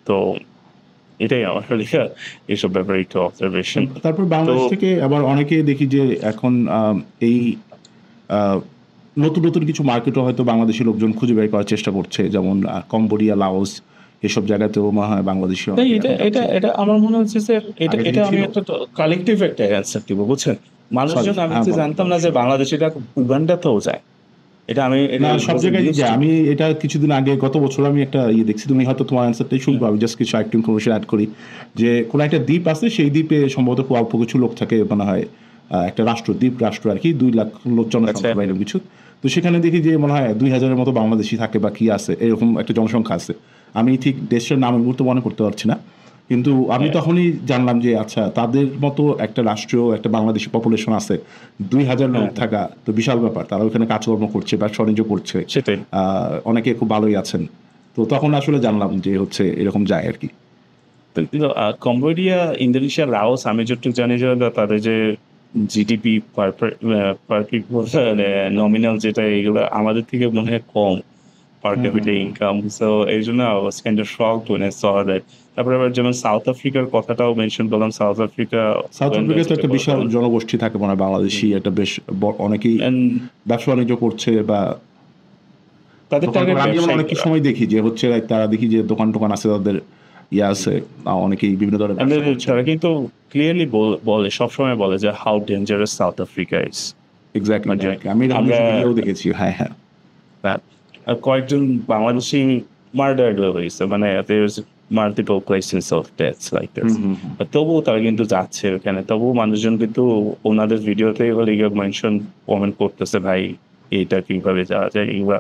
তো এটাই আমার লেখা এইসব ব্যাপারে একটু অবজারভেশন। তারপর তো বাংলাদেশ থেকে আবার অনেকে দেখি যে এখন এই আহ, নতুন নতুন কিছু মার্কেটও হয়তো বাংলাদেশি লোকজন খুঁজে বের করার চেষ্টা করছে, যেমন কম্বোডিয়া, লাওস, এসব জায়গাতেও মনে হয় বাংলাদেশি তাই অনেকে এটা এখন এটা যাচ্ছে। এটা আমার মনে হচ্ছে যে এটা আগে থেকে এটা আমি ছিল। একটা কালেকটিভ একটা অ্যান্সার দিব, বুঝছেন? সরি, মানুষজন, আমি হ্যাঁ তো বলেন জানতাম না বলেন, যে শুনুন। বাংলাদেশিরা উগান্ডাতেও যায়। এটা আমি এটা না, সব was a জায়গায় news যায়। to me। আমি এটা কিছুদিন আগে, গত বছর আমি একটা দেখছি, তুমি হয়তো তোমার অ্যান্সারটাই শুনবো, হুম, আমি জাস্ট কিছু একটু ইনফরমেশন অ্যাড করি। যে কোনো একটা দ্বীপ আছে, সেই দ্বীপে সম্ভবত খুব অল্প কিছু লোক থাকে, মনে হয় একটা রাষ্ট্র আর কি, 2 লাখ লোক আচ্ছা। জনসংখ্যা বা এরকম কিছু। তো সেখানে দেখি যে মনে হয় 2,000-এর মতো বাংলাদেশি থাকে বা কি আছে, এরকম একটা জনসংখ্যা আছে। আমি ঠিক দেশের নাম এই মুহূর্তে মনে করতে পারছি না, কিন্তু আমি হ্যাঁ, তখনই জানলাম যে আচ্ছা, তাদের মতো একটা রাষ্ট্রীয় একটা বাংলাদেশি পপুলেশন আছে, 2,000 লোক হ্যাঁ, হ্যাঁ, থাকা তো বিশাল ব্যাপার। তারা ওখানে কাজকর্ম করছে, ব্যবসা বাণিজ্য করছে, সেটাই। অনেকে খুব ভালোই আছেন। তো তখন আসলে জানলাম যে হচ্ছে এরকম যায় আর কি। কিন্তু কম্বোডিয়া, ইন্দোনেশিয়া, লাওস আমি যতটুকু জানি যে তাদের যে জিডিপি পার পার পিপল নমিনাল যেটা, এগুলো আমাদের থেকে মনে হয় কম পার হুম, হুম, ক্যাপিটা হুম। ইনকাম। সো এই জন্য I was kind of shocked when I saw that। তারপরে আবার যেমন সাউথ আফ্রিকার কথাটাও মেনশন করলাম। সাউথ আফ্রিকা, সাউথ উগান্ডা আফ্রিকায় তো যেটা একটা বিশাল বললাম। জনগোষ্ঠী থাকে মনে হয় বাংলাদেশি, একটা বেশ অনেকেই And ব্যবসা বাণিজ্য করছে বা তাদের দোকান টার্গেট টোকান। আমি যেমন অনেক ব্যবসায়িকরা। সময় দেখি যে হচ্ছে like তারা দেখি যে দোকান টোকান আছে তাদের, ইয়ে আছে, অনেকেই বিভিন্ন ধরনের And ব্যবসা then করছে। তারা কিন্তু ক্লিয়ারলি বলে, সবসময় বলে যে how dangerous south Africa is. Exactly, মানে আমি এরকম আমরা কিছু ভিডিও দেখেছি। হ্যাঁ, হ্যাঁ। that কয়েকজন বাংলাদেশি মার্ডার্ড হয়েছে, মানে there's multiple places of deaths like this। হুম, হুম, হুম। তবুও তারা কিন্তু যাচ্ছে ওখানে, তবুও মানুষজন কিন্তু ওনাদের ভিডিওতে মেনশন কমেন্ট করতেছে, ভাই এটা কিভাবে যাওয়া যায়, এগুলা